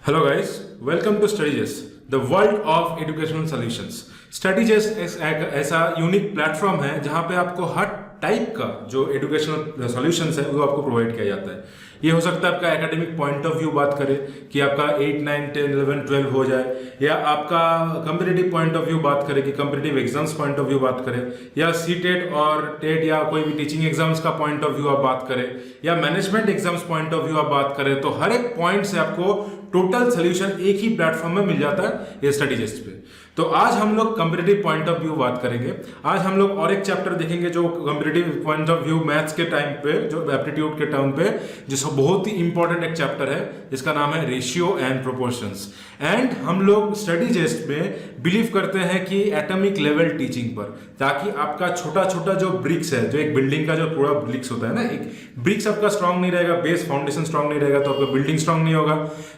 Hello guys, welcome to StudyJust, the world of educational solutions. StudyJust एक ऐसा unique platform है जहां पे आपको हर टाइप का जो एजुकेशनल सॉल्यूशंस है वो आपको प्रोवाइड किया जाता है। ये हो सकता है आपका एकेडमिक पॉइंट ऑफ व्यू बात करे कि आपका 8, 9, 10, 11, 12 हो जाए, या आपका कम्पिटिटिव पॉइंट ऑफ व्यू बात करे कि competitive exams point of view बात करें, या सीटेट और टेट या कोई भी टीचिंग एग्जाम्स का पॉइंट ऑफ व्यू आप बात करें, या management exams point of view आप बात करें, तो हर एक पॉइंट से आपको टोटल सोल्यूशन एक ही प्लेटफॉर्म में मिल जाता है ये StudyJust पे। तो आज हम लोग कम्पिटिटिव पॉइंट ऑफ व्यू बात करेंगे। आज हम लोग और एक चैप्टर देखेंगे जो competitive point of view maths के टाइम पे, जो एप्टीट्यूड के टाइम पे, जिसका बहुत ही इंपॉर्टेंट एक चैप्टर है जिसका नाम है रेशियो एंड प्रोपोर्शंस। एंड हम लोग StudyJust में बिलीव करते हैं कि एटॉमिक लेवल टीचिंग पर, ताकि आपका छोटा छोटा जो ब्रिक्स है, जो एक बिल्डिंग का जो पूरा ब्रिक्स होता है ना, एक ब्रिक्स आपका स्ट्रांग नहीं रहेगा, बेस फाउंडेशन स्ट्रांग नहीं रहेगा, तो आपका बिल्डिंग स्ट्रांग नहीं होगा।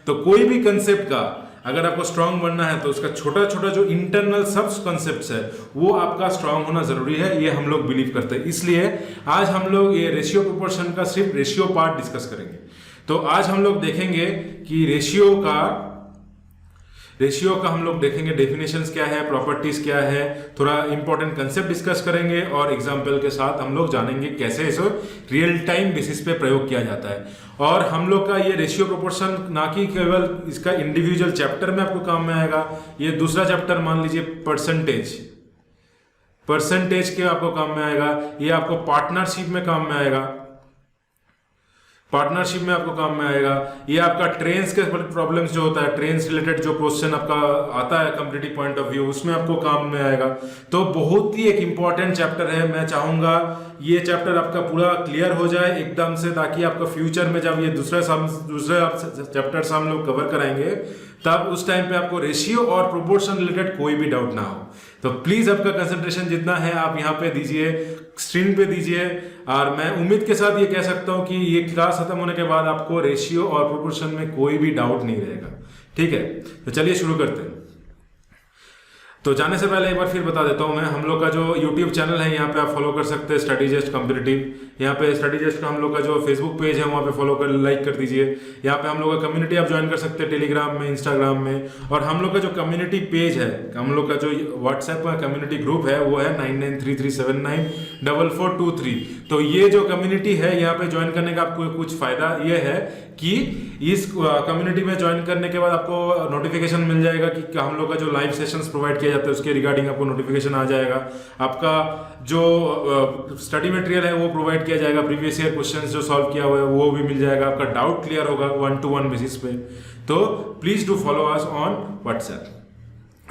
तो कोई भी कंसेप्ट का अगर आपको स्ट्रांग बनना है तो उसका छोटा छोटा जो इंटरनल सब कंसेप्ट्स है वो आपका स्ट्रांग होना जरूरी है, ये हम लोग बिलीव करते हैं। इसलिए आज हम लोग ये रेशियो प्रोपोर्शन का सिर्फ रेशियो पार्ट डिस्कस करेंगे। तो आज हम लोग देखेंगे कि रेशियो का हम लोग देखेंगे डेफिनेशंस क्या है, प्रॉपर्टीज क्या है, थोड़ा इंपॉर्टेंट कंसेप्ट डिस्कस करेंगे और एग्जांपल के साथ हम लोग जानेंगे कैसे इसे रियल टाइम बेसिस पे प्रयोग किया जाता है। और हम लोग का ये रेशियो प्रोपोर्शन ना कि केवल इसका इंडिविजुअल चैप्टर में आपको काम में आएगा, ये दूसरा चैप्टर मान लीजिए परसेंटेज के आपको काम में आएगा, ये आपको पार्टनरशिप में काम में आएगा, पार्टनरशिप में आपको काम में आएगा, ये आपका ट्रेन्स के प्रॉब्लम्स जो होता है, ट्रेन्स रिलेटेड जो क्वेश्चन आपका आता है कम्पिटिटिव पॉइंट ऑफ व्यू, उसमें आपको काम में आएगा। तो बहुत ही एक इंपॉर्टेंट चैप्टर है। मैं चाहूंगा ये चैप्टर आपका पूरा क्लियर हो जाए एकदम से, ताकि आपका फ्यूचर में जब ये दूसरे चैप्टर्स हम लोग कवर कराएंगे तब उस टाइम पे आपको रेशियो और प्रोपोर्शन रिलेटेड कोई भी डाउट ना हो। तो प्लीज आपका कंसंट्रेशन जितना है आप यहाँ पे दीजिए, स्क्रीन पे दीजिए। और मैं उम्मीद के साथ ये कह सकता हूँ कि ये क्लास खत्म होने के बाद आपको रेशियो और प्रोपोर्शन में कोई भी डाउट नहीं रहेगा। ठीक है, तो चलिए शुरू करते हैं। तो जाने से पहले एक बार फिर बता देता हूँ मैं, हम लोग का जो YouTube चैनल है यहाँ पे आप फॉलो कर सकते हैं StudyJust कम्पिटिटिव। यहाँ पे StudyJust का हम लोग का जो फेसबुक पेज है वहाँ पे फॉलो कर लाइक कर दीजिए। यहाँ पे हम लोग का कम्युनिटी आप ज्वाइन कर सकते हैं टेलीग्राम में, इंस्टाग्राम में। और हम लोग का जो कम्युनिटी पेज है, हम लोग का जो व्हाट्सएप का कम्युनिटी ग्रुप है वो है 9933794423। तो ये जो कम्युनिटी है यहाँ पे ज्वाइन करने का आपको कुछ फायदा ये है कि इस कम्युनिटी में ज्वाइन करने के बाद आपको नोटिफिकेशन मिल जाएगा कि हम लोग का जो लाइव सेशंस प्रोवाइड किया जाता है उसके रिगार्डिंग आपको नोटिफिकेशन आ जाएगा। आपका जो स्टडी मटेरियल है वो प्रोवाइड किया जाएगा, प्रीवियस ईयर क्वेश्चंस जो सॉल्व किया हुआ है वो भी मिल जाएगा, आपका डाउट क्लियर होगा 1-to-1 बेसिस पे। तो please do follow us on WhatsApp.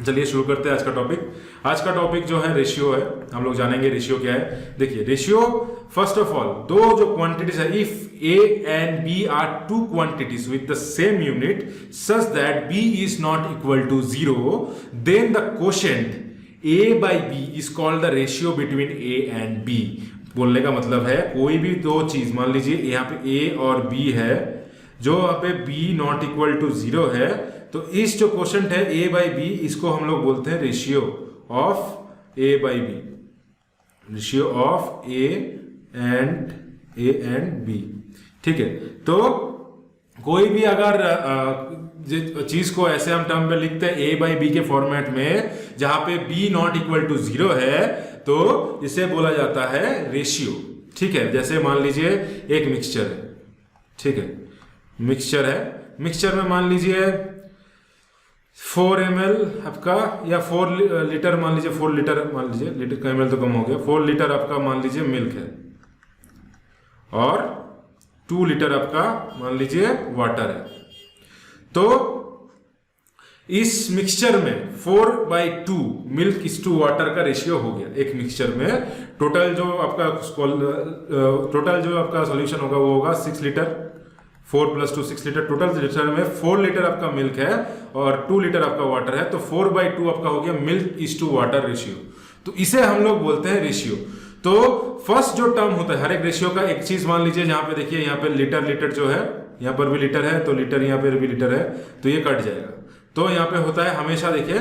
चलिए शुरू करते हैं आज का टॉपिक। आज का टॉपिक जो है रेशियो है। हम लोग जानेंगे रेशियो क्या है। देखिए रेशियो, फर्स्ट ऑफ ऑल, दो जो क्वांटिटीज है, if A and B are two quantities with the same unit such that B is not equal to 0, then the quotient A by B is called the ratio between A and B। बोलने का मतलब है कोई भी दो चीज, मान लीजिए यहाँ पे A और B है, जो यहाँ पे B नॉट इक्वल टू 0 है, तो इस जो क्वेश्चन है A by B, इसको हम लोग बोलते हैं ratio of A by B, ratio of A and B। ठीक है, तो कोई भी अगर चीज को ऐसे हम टर्म में लिखते हैं A by B के फॉर्मेट में, जहां पे B नॉट इक्वल टू 0 है, तो इसे बोला जाता है रेशियो। ठीक है, जैसे मान लीजिए एक मिक्सचर है, ठीक है, मिक्सचर है, मिक्सचर में मान लीजिए 4 ml आपका, या 4 लीटर मान लीजिए, 4 लीटर मान लीजिए, लीटर का ml तो कम हो गया, 4 लीटर आपका मान लीजिए मिल्क है, और 2 लीटर आपका मान लीजिए वाटर है। तो इस मिक्सचर में 4/2 मिल्क इज टू वाटर का रेशियो हो गया। एक मिक्सचर में टोटल जो आपका सॉल्यूशन होगा वो होगा 6 लीटर, 4 + 2 6 लीटर। टोटल लीटर में 4 लीटर आपका मिल्क है और 2 लीटर आपका वाटर है, तो 4/2 आपका हो गया milk is to water ratio. तो इसे हम लोग बोलते हैं रेशियो। तो फर्स्ट जो टर्म होता है हर एक रेशियो का, एक चीज मान लीजिए यहाँ पे देखिए, यहाँ पे लीटर जो है, यहाँ पर भी लीटर है, तो लीटर यहाँ पर भी लीटर है, तो ये कट जाएगा। तो यहाँ पे होता है हमेशा, देखिए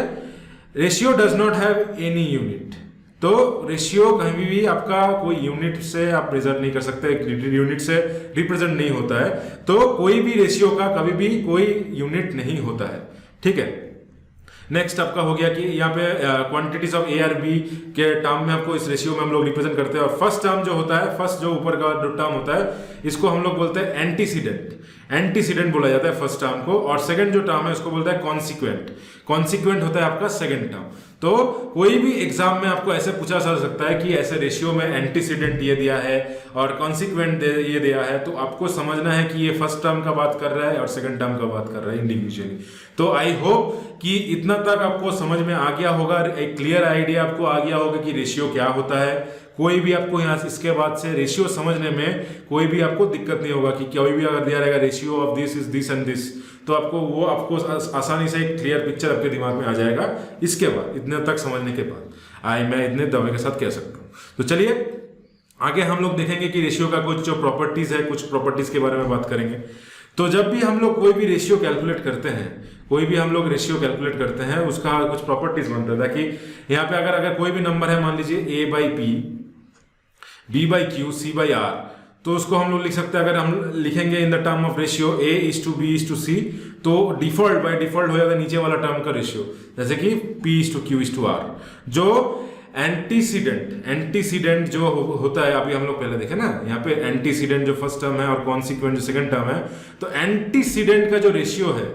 ratio does not have any unit. तो रेशियो कहीं भी आपका कोई यूनिट से आप प्रेजेंट नहीं कर सकते, यूनिट से रिप्रेजेंट नहीं होता है, तो कोई भी रेशियो का कभी भी कोई यूनिट नहीं होता है, ठीक है। नेक्स्ट आपका हो गया कि यहाँ पे quantities of a or b के टर्म में आपको इस रेशियो में हम लोग रिप्रेजेंट करते हैं। और फर्स्ट टर्म जो होता है, फर्स्ट जो ऊपर का जो टर्म होता है, इसको हम लोग बोलते हैं एंटीसीडेंट, एंटीसीडेंट बोला जाता है फर्स्ट टर्म को। और सेकंड जो टर्म है उसको बोलता है कॉन्सिक्वेंट, कॉन्सिक्वेंट होता है आपका सेकंड टर्म। तो कोई भी एग्जाम में आपको ऐसे पूछा जा सकता है कि ऐसे रेशियो में एंटीसीडेंट ये दिया है और कॉन्सिक्वेंट ये दिया है, तो आपको समझना है कि ये फर्स्ट टर्म का बात कर रहा है और सेकंड टर्म का बात कर रहा है इंडिविजुअली। तो आई होप कि इतना तक आपको समझ में आ गया होगा, एक क्लियर आइडिया आपको आ गया होगा कि रेशियो क्या होता है। कोई भी आपको यहाँ इसके बाद से रेशियो समझने में कोई भी आपको दिक्कत नहीं होगा कि कोई भी अगर दिया रहेगा ratio of this is this and this, तो आपको आसानी से एक क्लियर पिक्चर आपके दिमाग में आ जाएगा। इसके बाद इतने तक समझने के बाद मैं इतने दावे के साथ कह सकता हूँ। तो चलिए आगे हम लोग देखेंगे कि रेशियो का कुछ जो प्रॉपर्टीज है, कुछ प्रॉपर्टीज के बारे में बात करेंगे। तो जब भी हम लोग कोई भी रेशियो कैलकुलेट करते हैं, कोई भी हम लोग रेशियो कैलकुलेट करते हैं, उसका कुछ प्रॉपर्टीज बनता है कि यहाँ पे अगर कोई भी नंबर है, मान लीजिए a by p, b by q, c by r, तो उसको हम लोग लिख सकते हैं, अगर हम लिखेंगे in the term of ratio a is to b is to c, तो डिफॉल्ट बाय डिफॉल्ट हो जाएगा नीचे वाला टर्म का रेशियो, जैसे कि p is to q is to r। जो एंटीसीडेंट जो होता है, अभी हम लोग पहले देखे ना, यहाँ पे एंटीसीडेंट जो फर्स्ट टर्म है और कॉन्सिक्वेंट जो सेकंड टर्म है, तो एंटीसीडेंट का जो रेशियो है,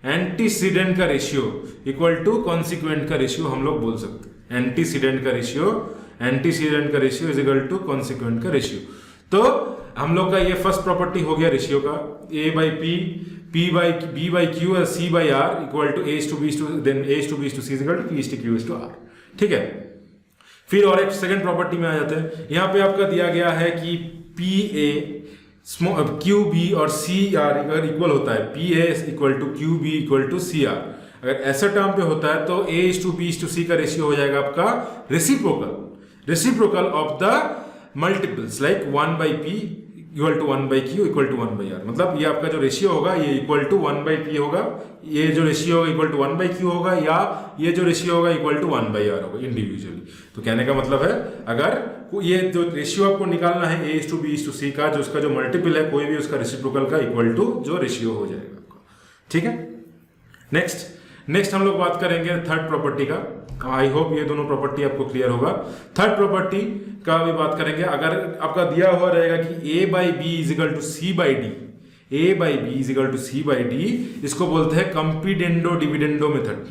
एंटीसीडेंट का रेशियो इक्वल टू कॉन्सिक्वेंट का रेशियो हम लोग बोल सकते हैं। एंटीसीडेंट का ratio is equal to consequent का रेशियो। तो हम लोग का ये फर्स्ट प्रॉपर्टी हो गया रेशियो का, a by p, b by q, c by r equal to a to b to then a to b to c is equal to p to q to r, ठीक है। फिर और एक second property में आ जाते हैं। यहाँ पे आपका दिया गया है कि पी ए क्यू बी और सी आर अगर इक्वल होता है, P A equal to Q B equal to C R, अगर ऐसा टर्म पे होता है तो A is to B is to C का रेशियो हो जाएगा आपका reciprocal of the multiples, like 1 by P equal to 1 by Q equal to 1 by R. मतलब ये आपका जो रेशियो होगा ये इक्वल टू 1 बाई पी होगा, ये जो रेशियो होगा इक्वल टू 1 बाई क्यू होगा, या ये जो रेशियो होगा इक्वल टू 1 बाई आर होगा इंडिविजुअली। तो कहने का मतलब है, अगर ये जो रेशियो आपको निकालना है ए टू बी टू सी का, जो उसका जो मल्टीपल है कोई भी उसका रेसिप्रोकल का इक्वल टू जो रेशियो हो जाएगा आपका, ठीक है। नेक्स्ट हम लोग बात करेंगे थर्ड प्रॉपर्टी का। आई होप ये दोनों प्रॉपर्टी आपको क्लियर होगा। थर्ड प्रॉपर्टी का भी बात करेंगे। अगर आपका दिया हुआ रहेगा कि a by b is equal to c by d, a by b is equal to c by d, इसको बोलते हैं componendo dividendo method,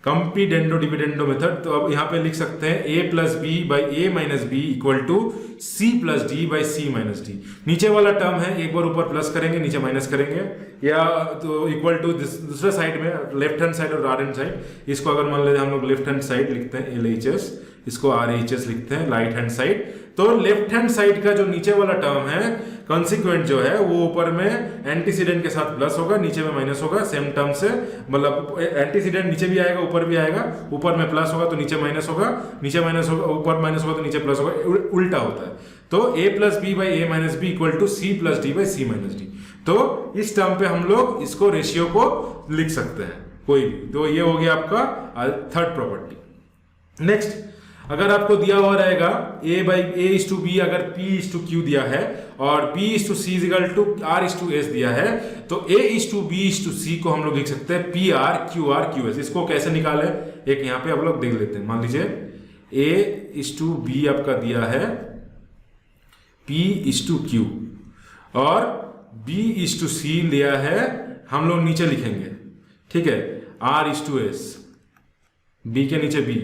componendo dividendo method. तो अब यहाँ पे लिख सकते हैं a plus b by a minus b equal to c plus d by c minus d. नीचे वाला टर्म है, एक बार ऊपर प्लस करेंगे नीचे माइनस करेंगे, या तो इक्वल टू दूसरे साइड में लेफ्ट हैंड साइड और राइट हैंड साइड, इसको अगर मान लेते हम लोग लेफ्ट हैंड साइड लिखते हैं LHS, इसको RHS लिखते हैं राइट हैंड साइड। तो लेफ्ट हैंड साइड का जो नीचे वाला टर्म है कॉन्सिक्वेंट जो है वो ऊपर में एंटीसीडेंट के साथ प्लस होगा, नीचे में माइनस होगा, सेम टर्म से, मतलब एंटीसीडेंट नीचे भी आएगा ऊपर भी आएगा, ऊपर में प्लस होगा तो नीचे माइनस होगा, नीचे माइनस होगा ऊपर माइनस होगा तो नीचे प्लस होगा, उल्टा होता है। तो a plus b by a minus b equal to c plus d by c minus d. तो इस टर्म पे हम लोग इसको रेशियो को लिख सकते हैं कोई भी। तो ये हो गया आपका थर्ड प्रॉपर्टी। नेक्स्ट, अगर आपको दिया हुआ रहेगा a by A is to B, अगर p इज टू क्यू दिया है और b is to C is equal to r is to S दिया है, तो a is to b is to C को हम लोग लिख सकते हैं पी आर क्यू एस। इसको कैसे निकाले, एक यहाँ पे आप लोग देख लेते हैं। मान लीजिए a इज टू बी आपका दिया है p इज टू क्यू और b इज टू सी लिया है, हम लोग नीचे लिखेंगे, ठीक है, r is to s, b के नीचे b,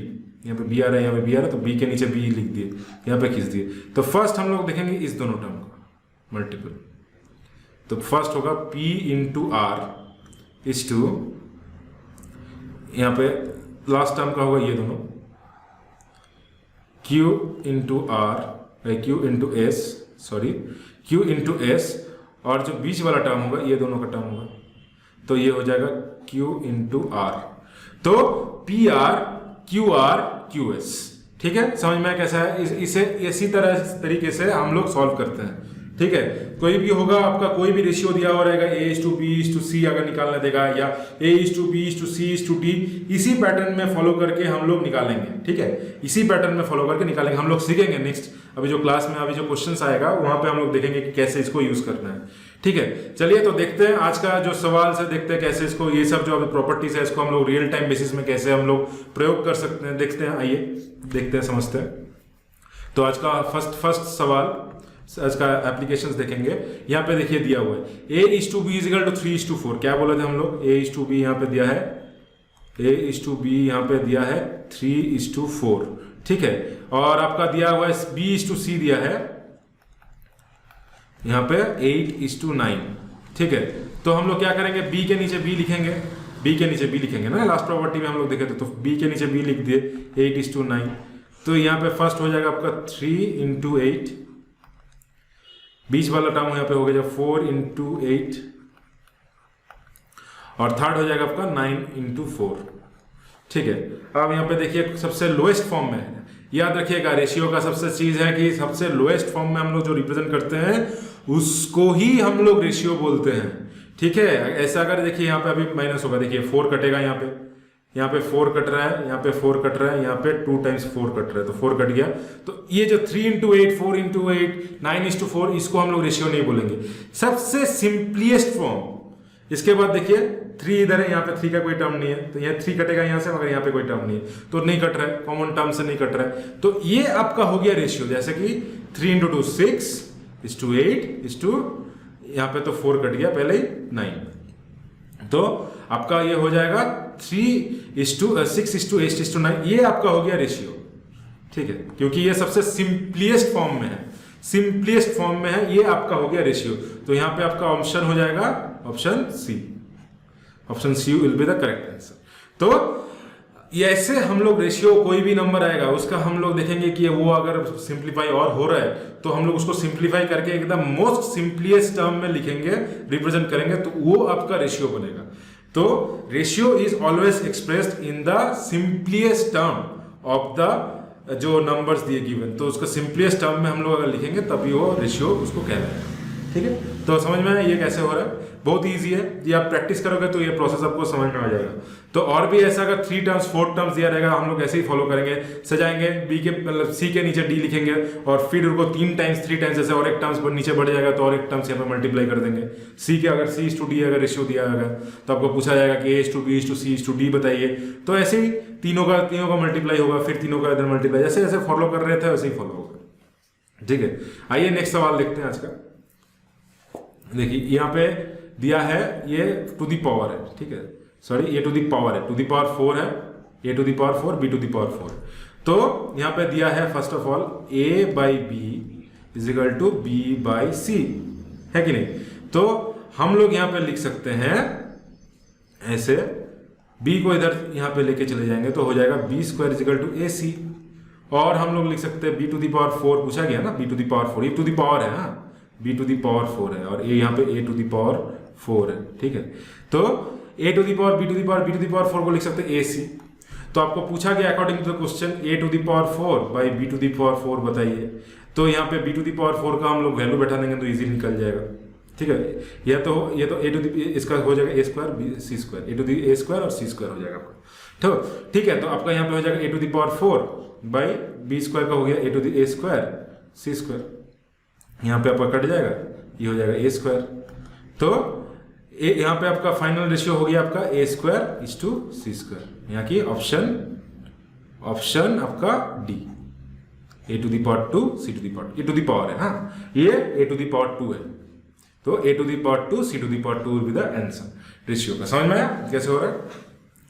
यहाँ पे बी आ रहा है, यहाँ पे बी आ रहा है, तो बी के नीचे बी लिख दिए, यहाँ पे खींच दिए। तो फर्स्ट हम लोग देखेंगे इस दोनों टर्म का मल्टीपल। तो फर्स्ट होगा p into r is to, यहाँ पे लास्ट टर्म का होगा ये दोनों q into r, q into s, sorry q into s, और जो बीच वाला टर्म होगा ये दोनों का टर्म होगा, तो ये हो जाएगा q इंटू आर। तो P R Q R Q S, ठीक है। समझ में कैसा है, इसे इसी तरीके से हम लोग सॉल्व करते हैं, ठीक है, कोई भी होगा आपका, कोई भी रेशियो दिया हुआ रहेगा A:B:C अगर निकालने देगा, या A:B:C:D, इसी पैटर्न में फॉलो करके हम लोग निकालेंगे। ठीक है, इसी पैटर्न में फॉलो करके निकालेंगे। हम लोग सीखेंगे नेक्स्ट, अभी जो क्लास में अभी जो क्वेश्चंस आएगा वहां पे हम लोग देखेंगे कि कैसे इसको यूज करना है। ठीक है, चलिए तो देखते हैं आज का जो सवाल से, देखते हैं कैसे इसको, ये सब जो अभी प्रॉपर्टीज है इसको हम लोग रियल टाइम बेसिस में कैसे हम लोग प्रयोग कर सकते हैं, देखते हैं। आइए देखते हैं, समझते हैं। तो आज का फर्स्ट सवाल, आज का एप्लीकेशंस देखेंगे। यहाँ पे देखिए दिया हुआ है A:B = 3:4। क्या बोले थे हम लोग? A:B यहाँ पे दिया है, A:B यहाँ पे दिया है 3:4। ठीक है, और आपका दिया हुआ है B:C दिया है यहाँ पे 8:9। ठीक है, तो हम लोग क्या करेंगे, B के नीचे B लिखेंगे, B के नीचे B लिखेंगे ना, लास्ट प्रॉपर्टी में हम लोग देखे थे, तो B के नीचे B लिख दिए 8:9। तो यहाँ पे फर्स्ट हो जाएगा आपका 3 × 8, बीच वाला टर्म यहाँ पे हो गया 4 × 8, और थर्ड हो जाएगा आपका 9 × 4। ठीक है, अब यहाँ पे देखिए सबसे लोएस्ट फॉर्म में है, याद रखिएगा रेशियो का सबसे चीज है कि सबसे लोएस्ट फॉर्म में हम लोग जो रिप्रेजेंट करते हैं उसको ही हम लोग रेशियो बोलते हैं। ठीक है, ऐसा अगर देखिए यहाँ पे अभी माइनस होगा, देखिए 4 कटेगा, यहाँ पे 4 कट रहा है, यहाँ पे 4 कट रहा है, यहाँ पे 2 × 4 कट रहा है, तो 4 कट गया। तो ये जो 3 × 8, 4 × 8, 9:4, इसको हम लोग रेशियो नहीं बोलेंगे, सबसे सिंपलीस्ट फॉर्म। इसके बाद देखिए 3 इधर है, यहाँ पे 3 का कोई टर्म नहीं है, तो यहाँ 3 कटेगा यहाँ से, मगर यहाँ पे कोई टर्म नहीं है, तो नहीं कट रहा है, कॉमन टर्म से नहीं कट रहा है। तो ये आपका हो गया रेशियो, जैसे कि 3 × 2 6:8, यहाँ पे तो 4 कट गया पहले ही 9, तो आपका ये हो जाएगा 3:6:8:9, ये आपका हो गया रेशियो। ठीक है, क्योंकि ये सबसे सिंपलीस्ट फॉर्म में है, सिंपलीस्ट फॉर्म में है, ये आपका हो गया रेशियो। तो यहाँ पे आपका ऑप्शन हो जाएगा option c will be the correct answer. तो ऐसे हम लोग रेशियो, कोई भी नंबर आएगा उसका हम लोग देखेंगे कि वो अगर सिंप्लीफाई और हो रहा है तो हम लोग उसको सिंप्लीफाई करके एकदम मोस्ट सिंपलीस्ट टर्म में लिखेंगे, रिप्रेजेंट करेंगे, तो वो आपका रेशियो बनेगा। तो ratio is always expressed in the simplest term of the जो नंबर्स दिए गिवन, तो उसको सिंपलीस्ट टर्म में हम लोग अगर लिखेंगे तभी वो रेशियो उसको कहलाएगा। ठीक है, तो समझ में ये कैसे हो रहा है, बहुत इजी है, ये आप प्रैक्टिस करोगे तो ये प्रोसेस आपको समझ में आ जाएगा। तो और भी ऐसा अगर 3 टर्म्स 4 टर्म्स दिया रहेगा, हम लोग ऐसे ही फॉलो करेंगे, सजाएंगे, बी के मतलब सी के नीचे डी लिखेंगे, और फिर उनको 3 टाइम्स जैसे और एक टर्म्स नीचे बढ़ जाएगा तो और एक टर्म्स यहाँ पे मल्टीप्लाई कर देंगे। सी के अगर C:D अगर रेशियो दिया होगा तो आपको पूछा जाएगा कि A:B:C:D बताइए, तो ऐसे ही तीनों का मल्टीप्लाई होगा, फिर तीनों का इधर मल्टीप्लाई, जैसे जैसे फॉलो कर रहे थे वैसे ही फॉलो होगा। ठीक है, आइए नेक्स्ट सवाल देखते हैं आज का। देखिए यहाँ पे दिया है, ये टू दी पावर है, ठीक है, सॉरी ये टू दी पावर है, टू दी पावर 4 है, A⁴, B⁴। तो यहाँ पे दिया है first of all A/B = B/C, है कि नहीं? तो हम लोग यहाँ पे लिख सकते हैं ऐसे, B को इधर यहाँ पे लेके चले जाएंगे तो हो जाएगा B² = AC, और हम लोग लिख सकते हैं B⁴ पूछा गया ना, B⁴, ये टू दी पावर है, हाँ B⁴ है, और ये यहाँ पे A⁴ है। ठीक है, तो A⁴, B⁴ को लिख सकते हैं AC। तो आपको पूछा गया according to the question A⁴ B⁴ बताइए, तो यहाँ पे B⁴ का हम लोग वैल्यू बैठा देंगे तो इजीली निकल जाएगा। ठीक है, ये तो इसका हो जाएगा A² A² और C² हो जाएगा आपका। तो ठीक है, तो आपका यहाँ पे हो जाएगा A⁴ B² का हो गया A² C², यहाँ पे आपका कट जाएगा, ये हो जाएगा A²। तो यहाँ पे आपका फाइनल रेशियो हो गया आपका A² C², यहाँ की ऑप्शन आपका डी, A⁴ C⁴, ये टू दी पावर है, हाँ ये A⁴ है, तो A⁴ C⁴ will be the answer ratio का। समझ में आया कैसे हो रहा है?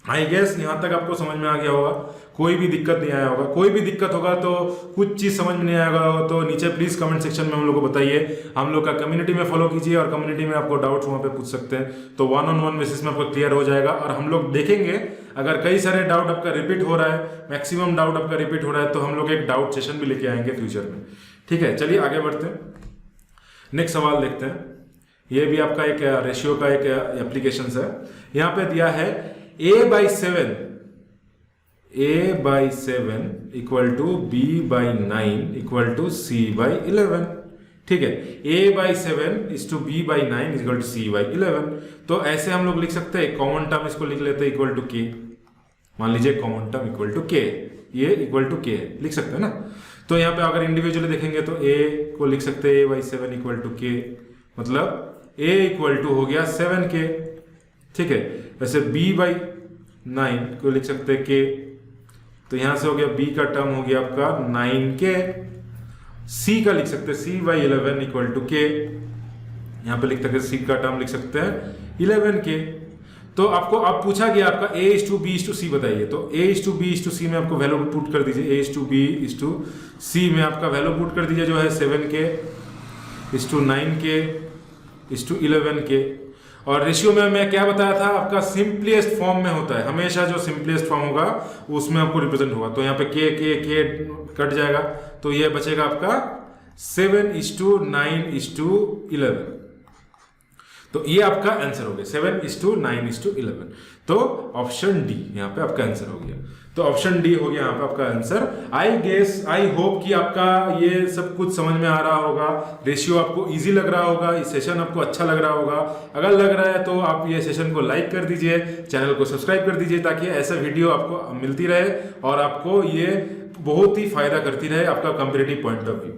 आई गेस यहाँ तक आपको समझ में आ गया होगा, कोई भी दिक्कत नहीं आया होगा। कोई भी दिक्कत होगा तो कुछ चीज़ समझ में नहीं आएगा तो नीचे प्लीज़ कमेंट सेक्शन में हम लोग को बताइए। हम लोग का कम्युनिटी में फॉलो कीजिए, और कम्युनिटी में आपको डाउट्स वहाँ पे पूछ सकते हैं, तो 1-on-1 बेसिस में आपको क्लियर हो जाएगा। और हम लोग देखेंगे अगर कई सारे डाउट आपका रिपीट हो रहा है, मैक्सिमम डाउट आपका रिपीट हो रहा है, तो हम लोग एक डाउट सेशन भी लेके आएंगे फ्यूचर में। ठीक है, चलिए आगे बढ़ते हैं, नेक्स्ट सवाल देखते हैं। ये भी आपका एक रेशियो का एक एप्लीकेशन है। यहाँ पे दिया है A/7 = B/9 = C/11। ठीक है, a/7:b/9 इक्वल टू c/11। तो ऐसे हम लोग लिख सकते हैं, कॉमन टर्म इसको लिख लेते हैं इक्वल टू k। मान लीजिए common term equal to k, ये इक्वल टू k है, लिख सकते हैं ना। तो यहाँ पे अगर इंडिविजुअली देखेंगे तो a को लिख सकते हैं a/7 इक्वल टू k, मतलब a इक्वल टू हो गया 7k। ठीक है, वैसे b/9 को लिख सकते हैं k, तो यहां से हो गया b का टर्म हो गया आपका 9k। c का लिख सकते हैं c/11 इक्वल टू k, यहां पे लिख सकते हैं c का टर्म लिख सकते हैं 11k। तो आपको अब पूछा गया आपका a/b/c बताइए, तो a/b/c में आपको वैल्यू पुट कर दीजिए, a/b/c में आपका वैल्यू पुट कर दीजिए जो है 7k/9k/11k। और रेशियो में मैं क्या बताया था, आपका सिंपलेस्ट फॉर्म में होता है, हमेशा जो सिंपलेस्ट फॉर्म होगा उसमें आपको रिप्रेजेंट होगा। तो यहाँ पे k कट जाएगा, तो ये बचेगा आपका 7:9:11। तो ये आपका आंसर हो गया 7:9:11। तो ऑप्शन डी यहाँ पे आपका आंसर हो गया। तो ऑप्शन डी हो गया यहाँ पे आपका आंसर। आई होप कि आपका ये सब कुछ समझ में आ रहा होगा, रेशियो आपको इजी लग रहा होगा, इस सेशन आपको अच्छा लग रहा होगा। अगर लग रहा है तो आप ये सेशन को लाइक कर दीजिए, चैनल को सब्सक्राइब कर दीजिए, ताकि ऐसा वीडियो आपको मिलती रहे और आपको ये बहुत ही फायदा करती रहे आपका कंपेरेटिव पॉइंट ऑफ व्यू।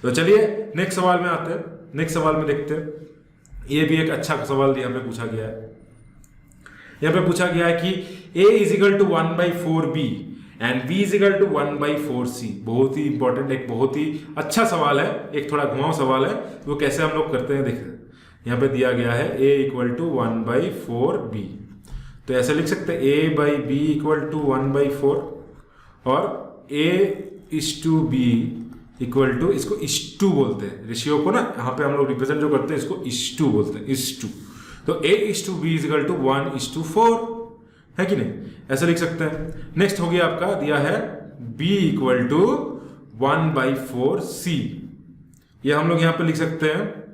तो चलिए नेक्स्ट सवाल में आते हैं, नेक्स्ट सवाल में देखते हैं। ये भी एक अच्छा सवाल यहाँ पे पूछा गया है। यहाँ पे पूछा गया है कि a is equal to 1/4b and b is equal to 1/4c। बहुत ही इंपॉर्टेंट, एक बहुत ही अच्छा सवाल है, एक थोड़ा घुमाव सवाल है। वो कैसे हम लोग करते हैं देखते हैं। यहाँ पे दिया गया है a इक्वल टू 1/4b, तो ऐसे लिख सकते हैं a/b इक्वल टू 1/4 और a/b इक्वल टू, इसको इस2 बोलते हैं रेशियो को ना, यहाँ पे हम लोग रिप्रेजेंट जो करते हैं इसको इस2 बोलते हैं, इस2। तो a/b इज इक्वल टू 1:4 है कि नहीं, ऐसा लिख सकते हैं। नेक्स्ट हो गया आपका दिया है b इक्वल टू 1/4c। ये हम लोग यहाँ पे लिख सकते हैं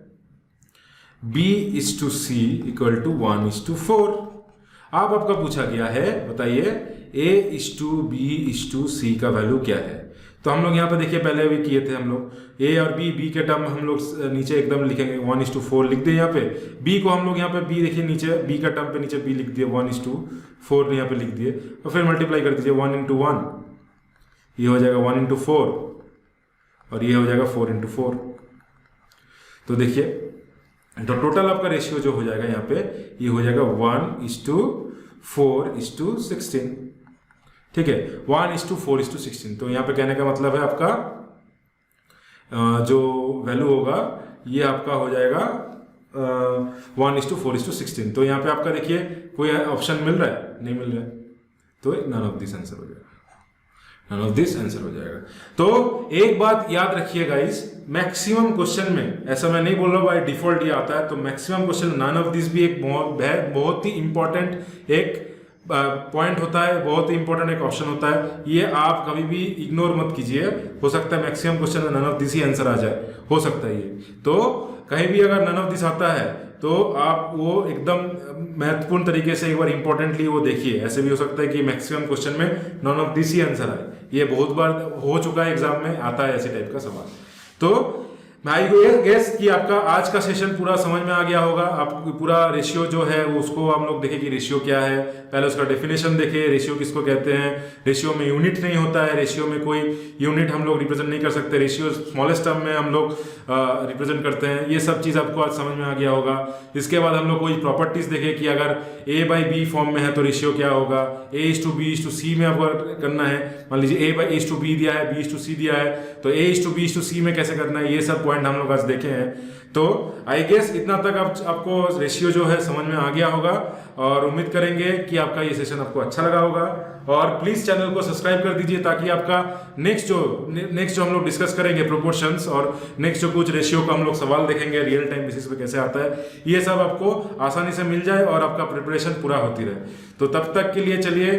b/c इक्वल टू 1:4। अब आपका पूछा गया है, बताइए a/b/c का वैल्यू क्या है। तो हम लोग यहाँ पे देखिए पहले भी किए थे हम लोग, a और b के टर्म हम लोग नीचे एकदम लिखेंगे 1:4 लिख दिए यहाँ पे। b को हम लोग यहाँ पे b देखिए नीचे b का टर्म पे नीचे b लिख दिए 1:4 यहाँ पे लिख दिए, और फिर मल्टीप्लाई कर दीजिए 1 × 1, ये हो जाएगा 1 × 4 और ये हो जाएगा 4 × 4। तो देखिए तो टोटल आपका रेशियो जो हो जाएगा यहाँ पे ये हो जाएगा 1:4:16। ठीक है, 1:4:16। तो यहाँ पे कहने का मतलब है आपका जो वैल्यू होगा ये आपका हो जाएगा 1:4:16। तो यहाँ पे आपका देखिए कोई ऑप्शन मिल रहा है, नहीं मिल रहा है, तो नन ऑफ दिस आंसर हो जाएगा, नन ऑफ दिस आंसर हो जाएगा। तो एक बात याद रखिए गाइस, मैक्सिमम क्वेश्चन में, ऐसा मैं नहीं बोल रहा बाय डिफॉल्ट ये आता है, तो maximum question none of this भी एक बहुत ही इंपॉर्टेंट एक पॉइंट होता है, बहुत ही इंपॉर्टेंट एक ऑप्शन होता है। ये आप कभी भी इग्नोर मत कीजिए, हो सकता है मैक्सिमम क्वेश्चन में नन ऑफ दिस ही आंसर आ जाए, हो सकता है ये। तो कहीं भी अगर नन ऑफ दिस आता है तो आप वो एकदम महत्वपूर्ण तरीके से एक बार इंपॉर्टेंटली वो देखिए। ऐसे भी हो सकता है कि मैक्सिमम क्वेश्चन में नन ऑफ दिस ही आंसर आए, ये बहुत बार हो चुका है, एग्जाम में आता है ऐसे टाइप का सवाल। तो आई गेस कि आपका आज का सेशन पूरा समझ में आ गया होगा। आपको पूरा रेशियो जो है उसको हम लोग देखें कि रेशियो क्या है, पहले उसका डेफिनेशन देखें, रेशियो किसको कहते हैं। रेशियो में यूनिट नहीं होता है, रेशियो में कोई यूनिट हम लोग रिप्रेजेंट नहीं कर सकते, रेशियो स्मॉलेस्ट टर्म में हम लोग रिप्रेजेंट करते हैं। ये सब चीज़ आपको आज समझ में आ गया होगा। इसके बाद हम लोग कोई प्रॉपर्टीज देखें कि अगर a/b फॉर्म में है तो रेशियो क्या होगा, a/b/c में आपको करना है। मान लीजिए a/b दिया है, b/c दिया है, तो a/b/c में कैसे करना है, ये सब पॉइंट हम लोग आज देखे हैं। तो आई गेस इतना तक आपको रेशियो जो है समझ में आ गया होगा, और उम्मीद करेंगे कि आपका ये सेशन आपको अच्छा लगा होगा। और प्लीज चैनल को सब्सक्राइब कर दीजिए ताकि आपका नेक्स्ट जो हम लोग डिस्कस करेंगे प्रोपोर्शंस, और नेक्स्ट जो कुछ रेशियो का हम लोग सवाल देखेंगे रियल टाइम बेसिस पे कैसे आता है, ये सब आपको आसानी से मिल जाए और आपका प्रिपरेशन पूरा होती रहे। तो तब तक के लिए चलिए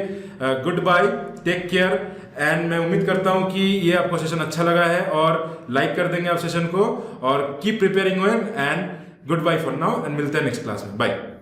good bye, take care, and मैं उम्मीद करता हूं कि ये आपको सेशन अच्छा लगा है और लाइक कर देंगे आप सेशन को, और keep preparing well, and good bye for now, and मिलते हैं नेक्स्ट क्लास में। बाय।